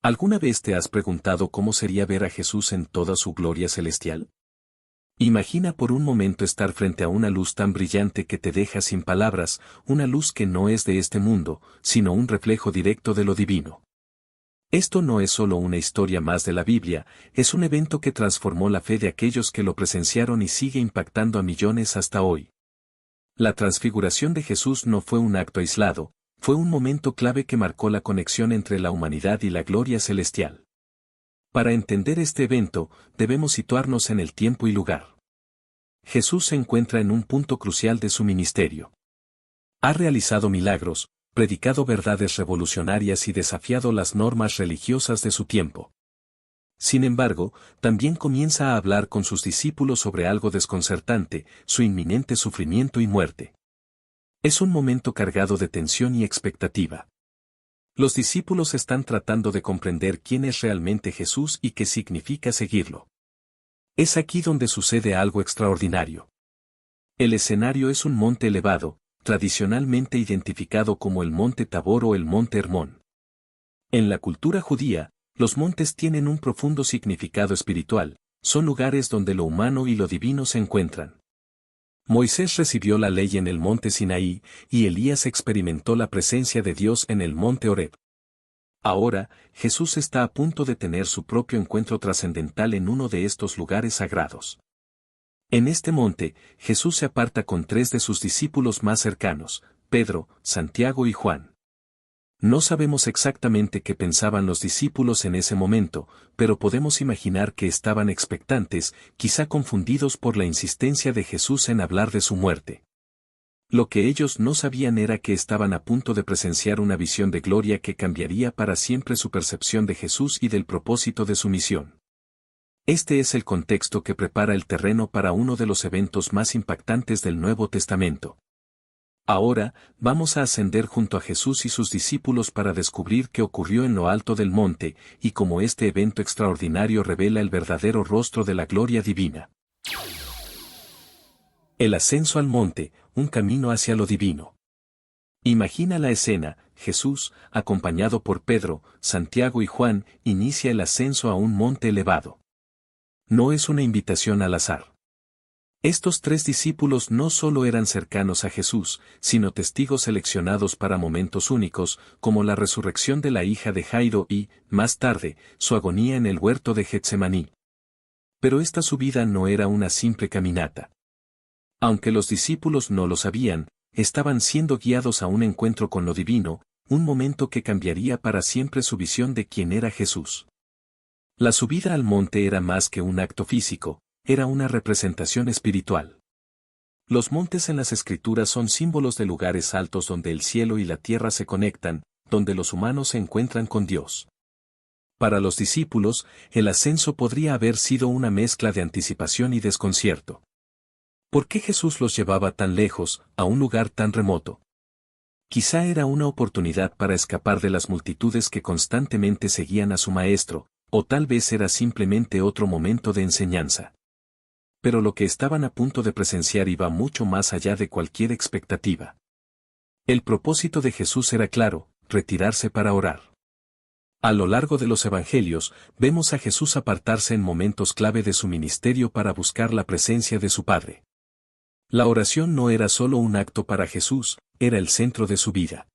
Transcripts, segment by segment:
¿Alguna vez te has preguntado cómo sería ver a Jesús en toda su gloria celestial? Imagina por un momento estar frente a una luz tan brillante que te deja sin palabras, una luz que no es de este mundo, sino un reflejo directo de lo divino. Esto no es solo una historia más de la Biblia, es un evento que transformó la fe de aquellos que lo presenciaron y sigue impactando a millones hasta hoy. La transfiguración de Jesús no fue un acto aislado, fue un momento clave que marcó la conexión entre la humanidad y la gloria celestial. Para entender este evento, debemos situarnos en el tiempo y lugar. Jesús se encuentra en un punto crucial de su ministerio. Ha realizado milagros, predicado verdades revolucionarias y desafiado las normas religiosas de su tiempo. Sin embargo, también comienza a hablar con sus discípulos sobre algo desconcertante, su inminente sufrimiento y muerte. Es un momento cargado de tensión y expectativa. Los discípulos están tratando de comprender quién es realmente Jesús y qué significa seguirlo. Es aquí donde sucede algo extraordinario. El escenario es un monte elevado, tradicionalmente identificado como el Monte Tabor o el Monte Hermón. En la cultura judía, los montes tienen un profundo significado espiritual, son lugares donde lo humano y lo divino se encuentran. Moisés recibió la ley en el monte Sinaí, y Elías experimentó la presencia de Dios en el monte Horeb. Ahora, Jesús está a punto de tener su propio encuentro trascendental en uno de estos lugares sagrados. En este monte, Jesús se aparta con 3 de sus discípulos más cercanos, Pedro, Santiago y Juan. No sabemos exactamente qué pensaban los discípulos en ese momento, pero podemos imaginar que estaban expectantes, quizá confundidos por la insistencia de Jesús en hablar de su muerte. Lo que ellos no sabían era que estaban a punto de presenciar una visión de gloria que cambiaría para siempre su percepción de Jesús y del propósito de su misión. Este es el contexto que prepara el terreno para uno de los eventos más impactantes del Nuevo Testamento. Ahora, vamos a ascender junto a Jesús y sus discípulos para descubrir qué ocurrió en lo alto del monte, y cómo este evento extraordinario revela el verdadero rostro de la gloria divina. El ascenso al monte, un camino hacia lo divino. Imagina la escena: Jesús, acompañado por Pedro, Santiago y Juan, inicia el ascenso a un monte elevado. No es una invitación al azar. Estos 3 discípulos no solo eran cercanos a Jesús, sino testigos seleccionados para momentos únicos, como la resurrección de la hija de Jairo y, más tarde, su agonía en el huerto de Getsemaní. Pero esta subida no era una simple caminata. Aunque los discípulos no lo sabían, estaban siendo guiados a un encuentro con lo divino, un momento que cambiaría para siempre su visión de quién era Jesús. La subida al monte era más que un acto físico, era una representación espiritual. Los montes en las Escrituras son símbolos de lugares altos donde el cielo y la tierra se conectan, donde los humanos se encuentran con Dios. Para los discípulos, el ascenso podría haber sido una mezcla de anticipación y desconcierto. ¿Por qué Jesús los llevaba tan lejos, a un lugar tan remoto? Quizá era una oportunidad para escapar de las multitudes que constantemente seguían a su maestro, o tal vez era simplemente otro momento de enseñanza. Pero lo que estaban a punto de presenciar iba mucho más allá de cualquier expectativa. El propósito de Jesús era claro: retirarse para orar. A lo largo de los evangelios, vemos a Jesús apartarse en momentos clave de su ministerio para buscar la presencia de su Padre. La oración no era solo un acto para Jesús, era el centro de su vida.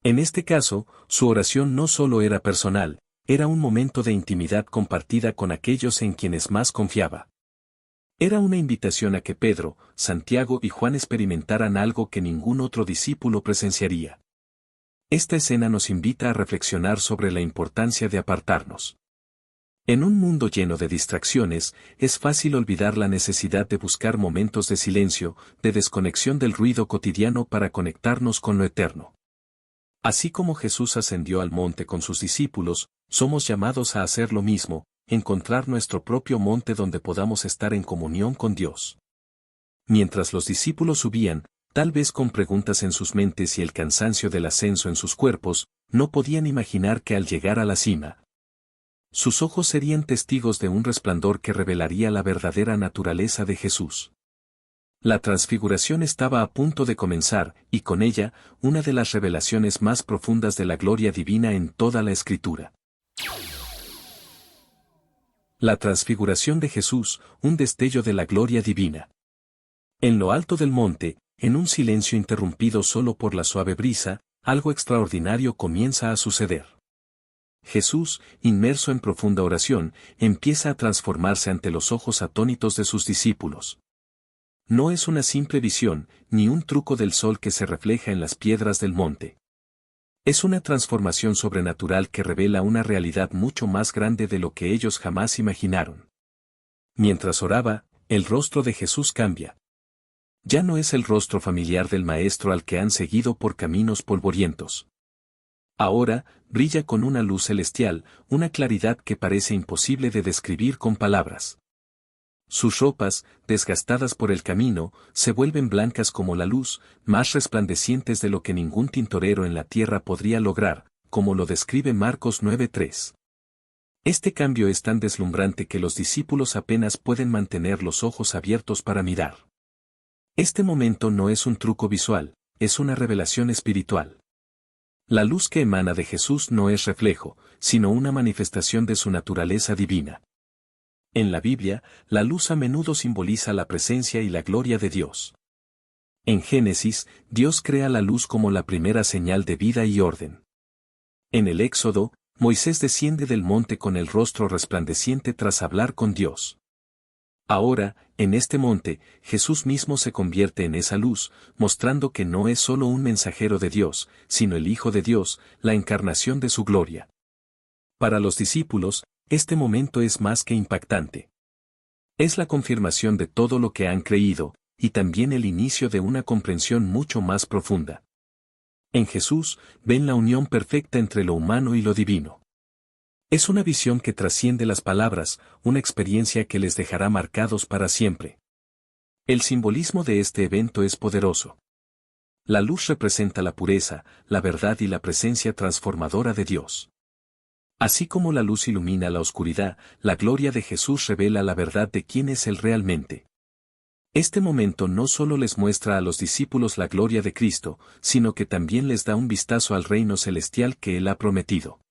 En este caso, su oración no solo era personal, era un momento de intimidad compartida con aquellos en quienes más confiaba. Era una invitación a que Pedro, Santiago y Juan experimentaran algo que ningún otro discípulo presenciaría. Esta escena nos invita a reflexionar sobre la importancia de apartarnos. En un mundo lleno de distracciones, es fácil olvidar la necesidad de buscar momentos de silencio, de desconexión del ruido cotidiano para conectarnos con lo eterno. Así como Jesús ascendió al monte con sus discípulos, somos llamados a hacer lo mismo, encontrar nuestro propio monte donde podamos estar en comunión con Dios. Mientras los discípulos subían, tal vez con preguntas en sus mentes y el cansancio del ascenso en sus cuerpos, no podían imaginar que al llegar a la cima, sus ojos serían testigos de un resplandor que revelaría la verdadera naturaleza de Jesús. La transfiguración estaba a punto de comenzar, y con ella, una de las revelaciones más profundas de la gloria divina en toda la Escritura. La transfiguración de Jesús, un destello de la gloria divina. En lo alto del monte, en un silencio interrumpido solo por la suave brisa, algo extraordinario comienza a suceder. Jesús, inmerso en profunda oración, empieza a transformarse ante los ojos atónitos de sus discípulos. No es una simple visión, ni un truco del sol que se refleja en las piedras del monte. Es una transformación sobrenatural que revela una realidad mucho más grande de lo que ellos jamás imaginaron. Mientras oraba, el rostro de Jesús cambia. Ya no es el rostro familiar del Maestro al que han seguido por caminos polvorientos. Ahora, brilla con una luz celestial, una claridad que parece imposible de describir con palabras. Sus ropas, desgastadas por el camino, se vuelven blancas como la luz, más resplandecientes de lo que ningún tintorero en la tierra podría lograr, como lo describe Marcos 9:3. Este cambio es tan deslumbrante que los discípulos apenas pueden mantener los ojos abiertos para mirar. Este momento no es un truco visual, es una revelación espiritual. La luz que emana de Jesús no es reflejo, sino una manifestación de su naturaleza divina. En la Biblia, la luz a menudo simboliza la presencia y la gloria de Dios. En Génesis, Dios crea la luz como la primera señal de vida y orden. En el Éxodo, Moisés desciende del monte con el rostro resplandeciente tras hablar con Dios. Ahora, en este monte, Jesús mismo se convierte en esa luz, mostrando que no es solo un mensajero de Dios, sino el Hijo de Dios, la encarnación de su gloria. Para los discípulos, este momento es más que impactante. Es la confirmación de todo lo que han creído, y también el inicio de una comprensión mucho más profunda. En Jesús, ven la unión perfecta entre lo humano y lo divino. Es una visión que trasciende las palabras, una experiencia que les dejará marcados para siempre. El simbolismo de este evento es poderoso. La luz representa la pureza, la verdad y la presencia transformadora de Dios. Así como la luz ilumina la oscuridad, la gloria de Jesús revela la verdad de quién es Él realmente. Este momento no solo les muestra a los discípulos la gloria de Cristo, sino que también les da un vistazo al reino celestial que Él ha prometido.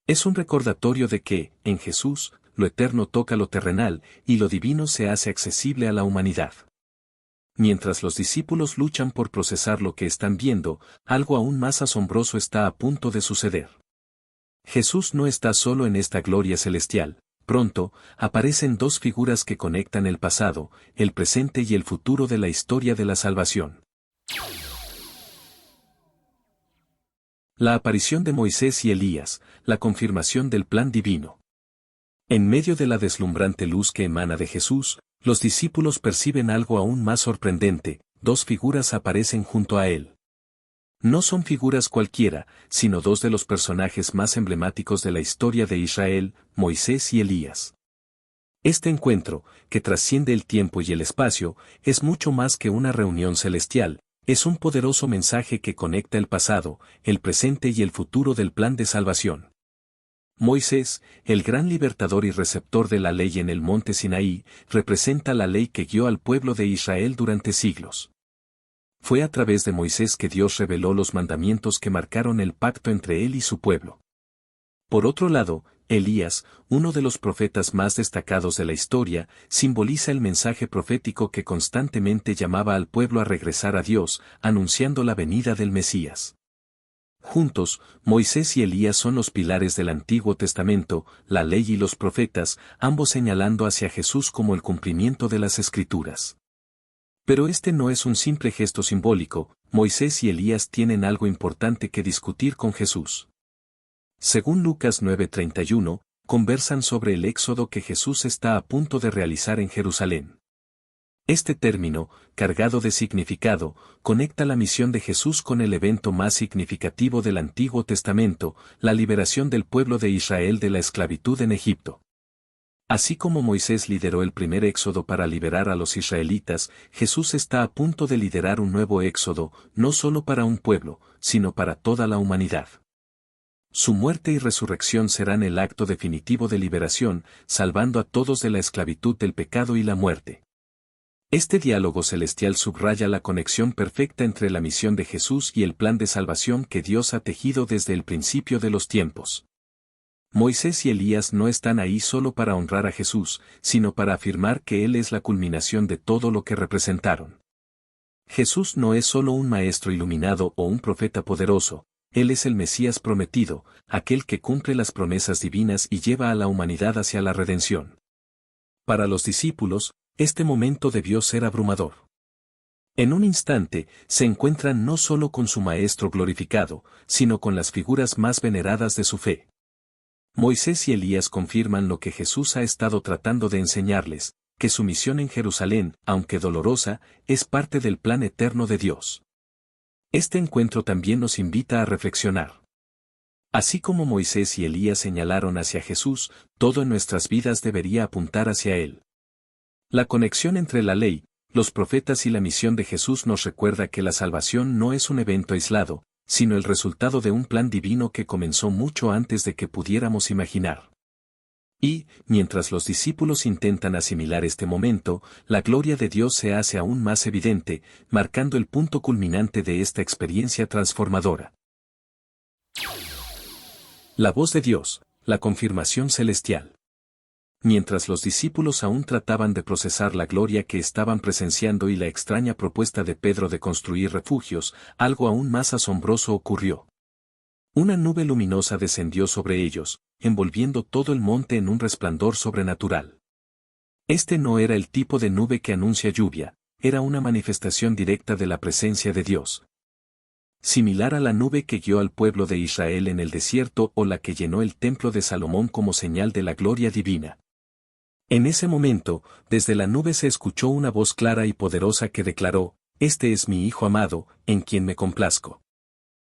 Es un recordatorio de que, en Jesús, lo eterno toca lo terrenal, y lo divino se hace accesible a la humanidad. Mientras los discípulos luchan por procesar lo que están viendo, algo aún más asombroso está a punto de suceder. Jesús no está solo en esta gloria celestial, pronto, aparecen dos figuras que conectan el pasado, el presente y el futuro de la historia de la salvación. La aparición de Moisés y Elías, la confirmación del plan divino. En medio de la deslumbrante luz que emana de Jesús, los discípulos perciben algo aún más sorprendente, dos figuras aparecen junto a él. No son figuras cualquiera, sino dos de los personajes más emblemáticos de la historia de Israel, Moisés y Elías. Este encuentro, que trasciende el tiempo y el espacio, es mucho más que una reunión celestial. Es un poderoso mensaje que conecta el pasado, el presente y el futuro del plan de salvación. Moisés, el gran libertador y receptor de la ley en el monte Sinaí, representa la ley que guió al pueblo de Israel durante siglos. Fue a través de Moisés que Dios reveló los mandamientos que marcaron el pacto entre él y su pueblo. Por otro lado, Elías, uno de los profetas más destacados de la historia, simboliza el mensaje profético que constantemente llamaba al pueblo a regresar a Dios, anunciando la venida del Mesías. Juntos, Moisés y Elías son los pilares del Antiguo Testamento, la ley y los profetas, ambos señalando hacia Jesús como el cumplimiento de las Escrituras. Pero este no es un simple gesto simbólico, Moisés y Elías tienen algo importante que discutir con Jesús. Según Lucas 9:31, conversan sobre el éxodo que Jesús está a punto de realizar en Jerusalén. Este término, cargado de significado, conecta la misión de Jesús con el evento más significativo del Antiguo Testamento, la liberación del pueblo de Israel de la esclavitud en Egipto. Así como Moisés lideró el primer éxodo para liberar a los israelitas, Jesús está a punto de liderar un nuevo éxodo, no solo para un pueblo, sino para toda la humanidad. Su muerte y resurrección serán el acto definitivo de liberación, salvando a todos de la esclavitud del pecado y la muerte. Este diálogo celestial subraya la conexión perfecta entre la misión de Jesús y el plan de salvación que Dios ha tejido desde el principio de los tiempos. Moisés y Elías no están ahí solo para honrar a Jesús, sino para afirmar que Él es la culminación de todo lo que representaron. Jesús no es solo un maestro iluminado o un profeta poderoso, Él es el Mesías prometido, aquel que cumple las promesas divinas y lleva a la humanidad hacia la redención. Para los discípulos, este momento debió ser abrumador. En un instante, se encuentran no solo con su Maestro glorificado, sino con las figuras más veneradas de su fe. Moisés y Elías confirman lo que Jesús ha estado tratando de enseñarles, que su misión en Jerusalén, aunque dolorosa, es parte del plan eterno de Dios. Este encuentro también nos invita a reflexionar. Así como Moisés y Elías señalaron hacia Jesús, todo en nuestras vidas debería apuntar hacia Él. La conexión entre la ley, los profetas y la misión de Jesús nos recuerda que la salvación no es un evento aislado, sino el resultado de un plan divino que comenzó mucho antes de que pudiéramos imaginar. Y, mientras los discípulos intentan asimilar este momento, la gloria de Dios se hace aún más evidente, marcando el punto culminante de esta experiencia transformadora. La voz de Dios, la confirmación celestial. Mientras los discípulos aún trataban de procesar la gloria que estaban presenciando y la extraña propuesta de Pedro de construir refugios, algo aún más asombroso ocurrió. Una nube luminosa descendió sobre ellos, envolviendo todo el monte en un resplandor sobrenatural. Este no era el tipo de nube que anuncia lluvia, era una manifestación directa de la presencia de Dios. Similar a la nube que guió al pueblo de Israel en el desierto o la que llenó el templo de Salomón como señal de la gloria divina. En ese momento, desde la nube se escuchó una voz clara y poderosa que declaró: «Este es mi Hijo amado, en quien me complazco».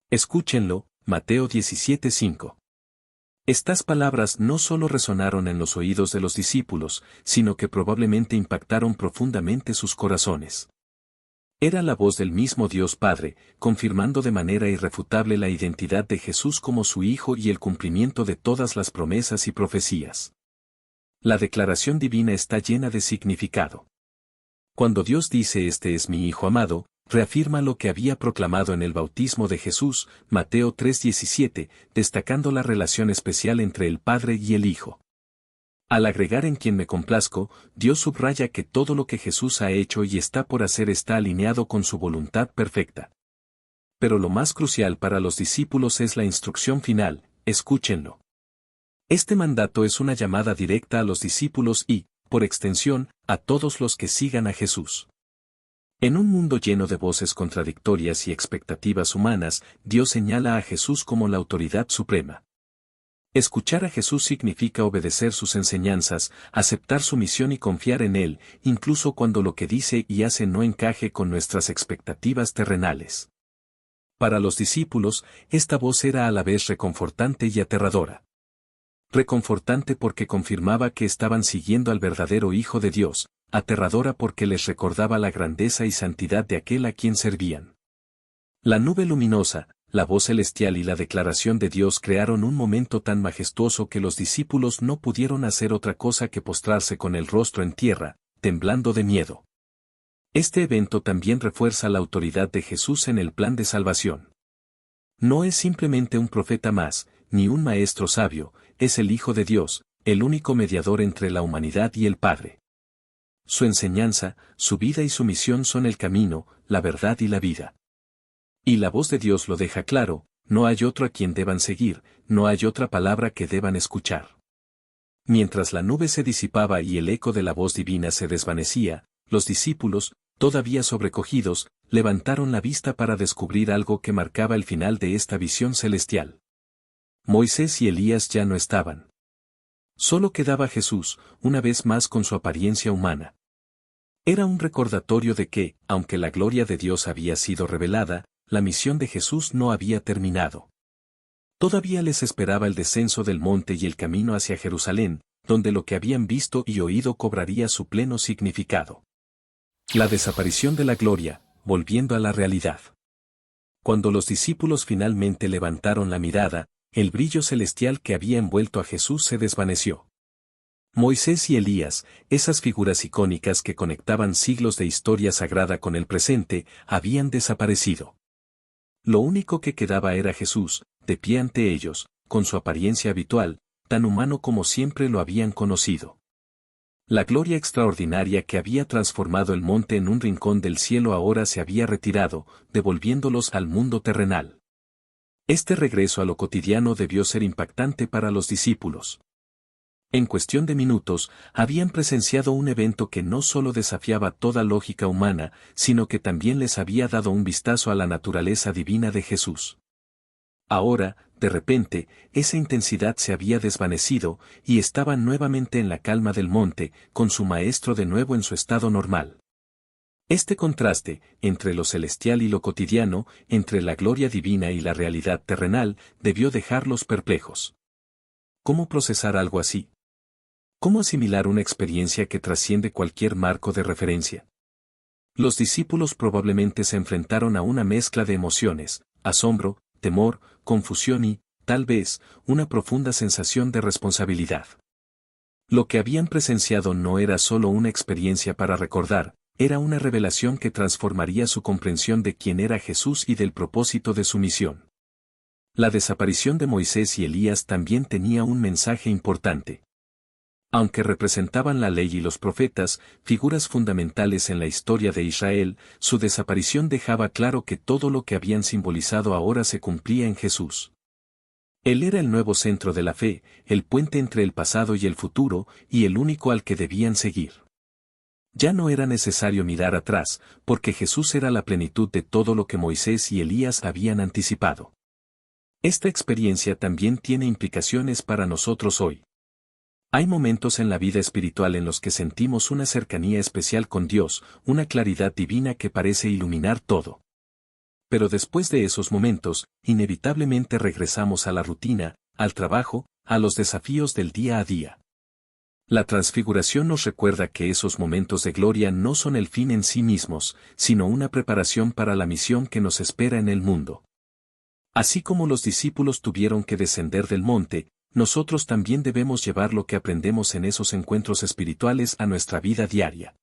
Escúchenlo, Mateo 17:5. Estas palabras no solo resonaron en los oídos de los discípulos, sino que probablemente impactaron profundamente sus corazones. Era la voz del mismo Dios Padre, confirmando de manera irrefutable la identidad de Jesús como su Hijo y el cumplimiento de todas las promesas y profecías. La declaración divina está llena de significado. Cuando Dios dice «Este es mi Hijo amado», reafirma lo que había proclamado en el bautismo de Jesús, Mateo 3:17, destacando la relación especial entre el Padre y el Hijo. Al agregar «en quien me complazco», Dios subraya que todo lo que Jesús ha hecho y está por hacer está alineado con su voluntad perfecta. Pero lo más crucial para los discípulos es la instrucción final: escúchenlo. Este mandato es una llamada directa a los discípulos y, por extensión, a todos los que sigan a Jesús. En un mundo lleno de voces contradictorias y expectativas humanas, Dios señala a Jesús como la autoridad suprema. Escuchar a Jesús significa obedecer sus enseñanzas, aceptar su misión y confiar en Él, incluso cuando lo que dice y hace no encaje con nuestras expectativas terrenales. Para los discípulos, esta voz era a la vez reconfortante y aterradora. Reconfortante porque confirmaba que estaban siguiendo al verdadero Hijo de Dios, aterradora porque les recordaba la grandeza y santidad de aquel a quien servían. La nube luminosa, la voz celestial y la declaración de Dios crearon un momento tan majestuoso que los discípulos no pudieron hacer otra cosa que postrarse con el rostro en tierra, temblando de miedo. Este evento también refuerza la autoridad de Jesús en el plan de salvación. No es simplemente un profeta más, ni un maestro sabio, es el Hijo de Dios, el único mediador entre la humanidad y el Padre. Su enseñanza, su vida y su misión son el camino, la verdad y la vida. Y la voz de Dios lo deja claro: no hay otro a quien deban seguir, no hay otra palabra que deban escuchar. Mientras la nube se disipaba y el eco de la voz divina se desvanecía, los discípulos, todavía sobrecogidos, levantaron la vista para descubrir algo que marcaba el final de esta visión celestial. Moisés y Elías ya no estaban. Solo quedaba Jesús, una vez más con su apariencia humana. Era un recordatorio de que, aunque la gloria de Dios había sido revelada, la misión de Jesús no había terminado. Todavía les esperaba el descenso del monte y el camino hacia Jerusalén, donde lo que habían visto y oído cobraría su pleno significado. La desaparición de la gloria, volviendo a la realidad. Cuando los discípulos finalmente levantaron la mirada, el brillo celestial que había envuelto a Jesús se desvaneció. Moisés y Elías, esas figuras icónicas que conectaban siglos de historia sagrada con el presente, habían desaparecido. Lo único que quedaba era Jesús, de pie ante ellos, con su apariencia habitual, tan humano como siempre lo habían conocido. La gloria extraordinaria que había transformado el monte en un rincón del cielo ahora se había retirado, devolviéndolos al mundo terrenal. Este regreso a lo cotidiano debió ser impactante para los discípulos. En cuestión de minutos, habían presenciado un evento que no solo desafiaba toda lógica humana, sino que también les había dado un vistazo a la naturaleza divina de Jesús. Ahora, de repente, esa intensidad se había desvanecido, y estaban nuevamente en la calma del monte, con su maestro de nuevo en su estado normal. Este contraste, entre lo celestial y lo cotidiano, entre la gloria divina y la realidad terrenal, debió dejarlos perplejos. ¿Cómo procesar algo así? ¿Cómo asimilar una experiencia que trasciende cualquier marco de referencia? Los discípulos probablemente se enfrentaron a una mezcla de emociones, asombro, temor, confusión y, tal vez, una profunda sensación de responsabilidad. Lo que habían presenciado no era solo una experiencia para recordar, era una revelación que transformaría su comprensión de quién era Jesús y del propósito de su misión. La desaparición de Moisés y Elías también tenía un mensaje importante. Aunque representaban la ley y los profetas, figuras fundamentales en la historia de Israel, su desaparición dejaba claro que todo lo que habían simbolizado ahora se cumplía en Jesús. Él era el nuevo centro de la fe, el puente entre el pasado y el futuro, y el único al que debían seguir. Ya no era necesario mirar atrás, porque Jesús era la plenitud de todo lo que Moisés y Elías habían anticipado. Esta experiencia también tiene implicaciones para nosotros hoy. Hay momentos en la vida espiritual en los que sentimos una cercanía especial con Dios, una claridad divina que parece iluminar todo. Pero después de esos momentos, inevitablemente regresamos a la rutina, al trabajo, a los desafíos del día a día. La transfiguración nos recuerda que esos momentos de gloria no son el fin en sí mismos, sino una preparación para la misión que nos espera en el mundo. Así como los discípulos tuvieron que descender del monte, nosotros también debemos llevar lo que aprendemos en esos encuentros espirituales a nuestra vida diaria.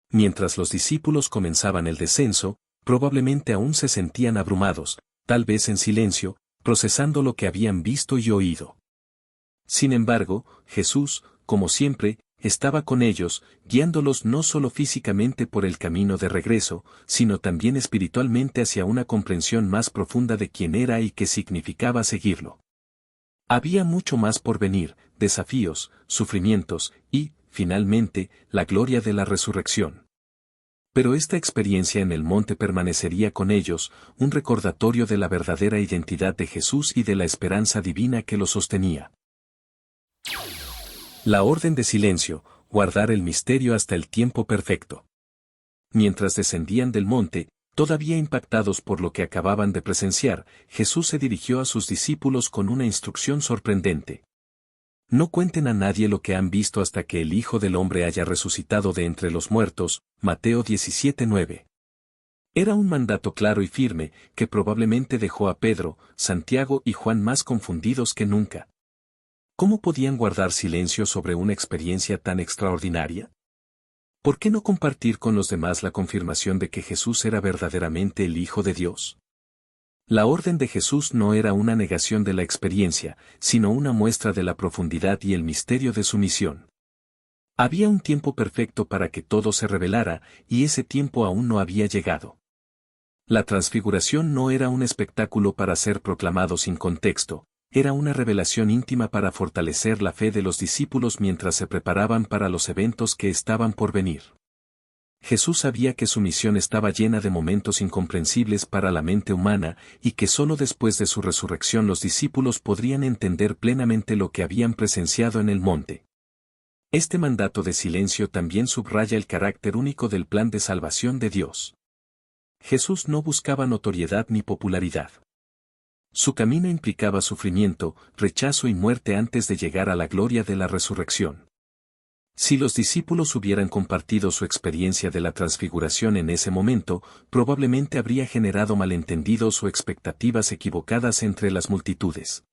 Mientras los discípulos comenzaban el descenso, probablemente aún se sentían abrumados, tal vez en silencio, procesando lo que habían visto y oído. Sin embargo, Jesús, como siempre, estaba con ellos, guiándolos no solo físicamente por el camino de regreso, sino también espiritualmente hacia una comprensión más profunda de quién era y qué significaba seguirlo. Había mucho más por venir, desafíos, sufrimientos y, finalmente, la gloria de la resurrección. Pero esta experiencia en el monte permanecería con ellos, un recordatorio de la verdadera identidad de Jesús y de la esperanza divina que lo sostenía. La orden de silencio, guardar el misterio hasta el tiempo perfecto. Mientras descendían del monte, todavía impactados por lo que acababan de presenciar, Jesús se dirigió a sus discípulos con una instrucción sorprendente. No cuenten a nadie lo que han visto hasta que el Hijo del Hombre haya resucitado de entre los muertos, Mateo 17:9. Era un mandato claro y firme, que probablemente dejó a Pedro, Santiago y Juan más confundidos que nunca. ¿Cómo podían guardar silencio sobre una experiencia tan extraordinaria? ¿Por qué no compartir con los demás la confirmación de que Jesús era verdaderamente el Hijo de Dios? La orden de Jesús no era una negación de la experiencia, sino una muestra de la profundidad y el misterio de su misión. Había un tiempo perfecto para que todo se revelara, y ese tiempo aún no había llegado. La transfiguración no era un espectáculo para ser proclamado sin contexto, era una revelación íntima para fortalecer la fe de los discípulos mientras se preparaban para los eventos que estaban por venir. Jesús sabía que su misión estaba llena de momentos incomprensibles para la mente humana y que solo después de su resurrección los discípulos podrían entender plenamente lo que habían presenciado en el monte. Este mandato de silencio también subraya el carácter único del plan de salvación de Dios. Jesús no buscaba notoriedad ni popularidad. Su camino implicaba sufrimiento, rechazo y muerte antes de llegar a la gloria de la resurrección. Si los discípulos hubieran compartido su experiencia de la transfiguración en ese momento, probablemente habría generado malentendidos o expectativas equivocadas entre las multitudes.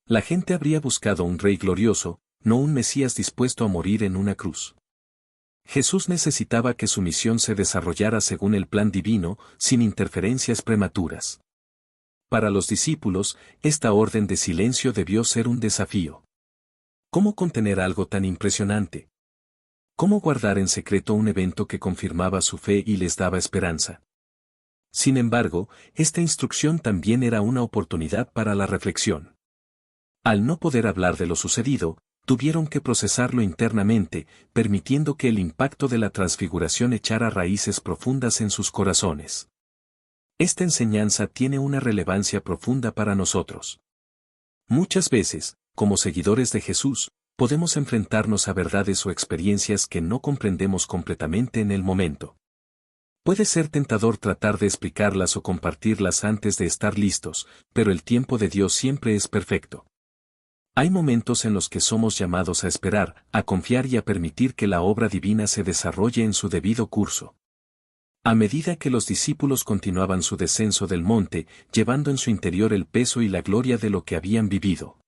La gente habría buscado un rey glorioso, no un Mesías dispuesto a morir en una cruz. Jesús necesitaba que su misión se desarrollara según el plan divino, sin interferencias prematuras. Para los discípulos, esta orden de silencio debió ser un desafío. ¿Cómo contener algo tan impresionante? ¿Cómo guardar en secreto un evento que confirmaba su fe y les daba esperanza? Sin embargo, esta instrucción también era una oportunidad para la reflexión. Al no poder hablar de lo sucedido, tuvieron que procesarlo internamente, permitiendo que el impacto de la transfiguración echara raíces profundas en sus corazones. Esta enseñanza tiene una relevancia profunda para nosotros. Muchas veces, como seguidores de Jesús, podemos enfrentarnos a verdades o experiencias que no comprendemos completamente en el momento. Puede ser tentador tratar de explicarlas o compartirlas antes de estar listos, pero el tiempo de Dios siempre es perfecto. Hay momentos en los que somos llamados a esperar, a confiar y a permitir que la obra divina se desarrolle en su debido curso. A medida que los discípulos continuaban su descenso del monte, llevando en su interior el peso y la gloria de lo que habían vivido,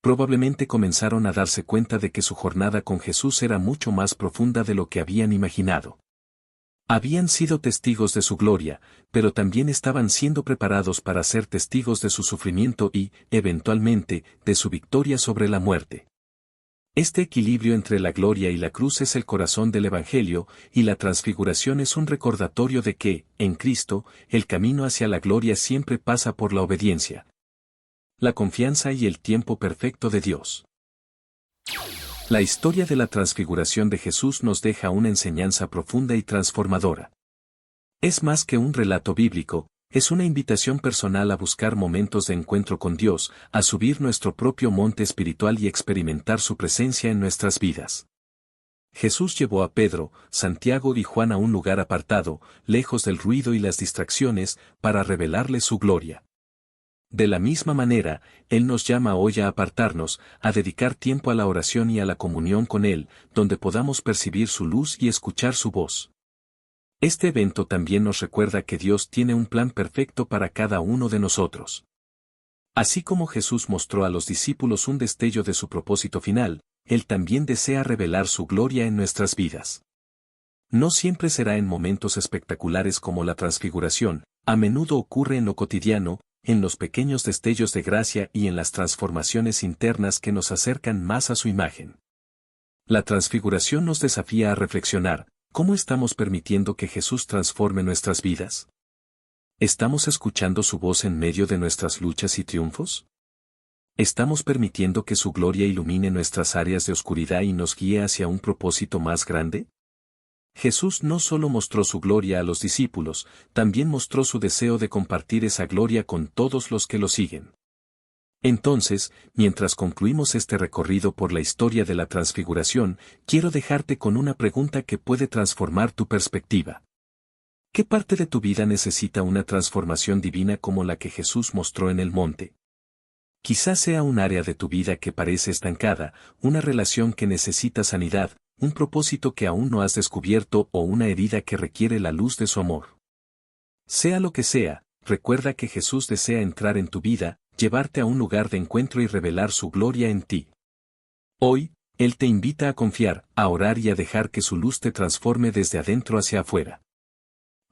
probablemente comenzaron a darse cuenta de que su jornada con Jesús era mucho más profunda de lo que habían imaginado. Habían sido testigos de su gloria, pero también estaban siendo preparados para ser testigos de su sufrimiento y, eventualmente, de su victoria sobre la muerte. Este equilibrio entre la gloria y la cruz es el corazón del Evangelio, y la transfiguración es un recordatorio de que, en Cristo, el camino hacia la gloria siempre pasa por la obediencia, la confianza y el tiempo perfecto de Dios. La historia de la transfiguración de Jesús nos deja una enseñanza profunda y transformadora. Es más que un relato bíblico, es una invitación personal a buscar momentos de encuentro con Dios, a subir nuestro propio monte espiritual y experimentar su presencia en nuestras vidas. Jesús llevó a Pedro, Santiago y Juan a un lugar apartado, lejos del ruido y las distracciones, para revelarles su gloria. De la misma manera, Él nos llama hoy a apartarnos, a dedicar tiempo a la oración y a la comunión con Él, donde podamos percibir su luz y escuchar su voz. Este evento también nos recuerda que Dios tiene un plan perfecto para cada uno de nosotros. Así como Jesús mostró a los discípulos un destello de su propósito final, Él también desea revelar su gloria en nuestras vidas. No siempre será en momentos espectaculares como la transfiguración, a menudo ocurre en lo cotidiano, en los pequeños destellos de gracia y en las transformaciones internas que nos acercan más a su imagen. La transfiguración nos desafía a reflexionar, ¿cómo estamos permitiendo que Jesús transforme nuestras vidas? ¿Estamos escuchando su voz en medio de nuestras luchas y triunfos? ¿Estamos permitiendo que su gloria ilumine nuestras áreas de oscuridad y nos guíe hacia un propósito más grande? Jesús no solo mostró su gloria a los discípulos, también mostró su deseo de compartir esa gloria con todos los que lo siguen. Entonces, mientras concluimos este recorrido por la historia de la transfiguración, quiero dejarte con una pregunta que puede transformar tu perspectiva. ¿Qué parte de tu vida necesita una transformación divina como la que Jesús mostró en el monte? Quizás sea un área de tu vida que parece estancada, una relación que necesita sanidad, un propósito que aún no has descubierto o una herida que requiere la luz de su amor. Sea lo que sea, recuerda que Jesús desea entrar en tu vida, llevarte a un lugar de encuentro y revelar su gloria en ti. Hoy, Él te invita a confiar, a orar y a dejar que su luz te transforme desde adentro hacia afuera.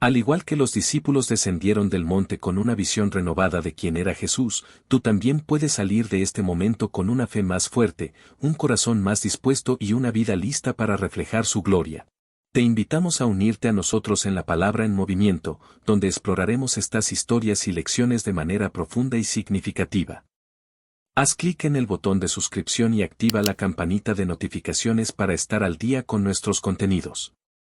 Al igual que los discípulos descendieron del monte con una visión renovada de quién era Jesús, tú también puedes salir de este momento con una fe más fuerte, un corazón más dispuesto y una vida lista para reflejar su gloria. Te invitamos a unirte a nosotros en la Palabra en Movimiento, donde exploraremos estas historias y lecciones de manera profunda y significativa. Haz clic en el botón de suscripción y activa la campanita de notificaciones para estar al día con nuestros contenidos.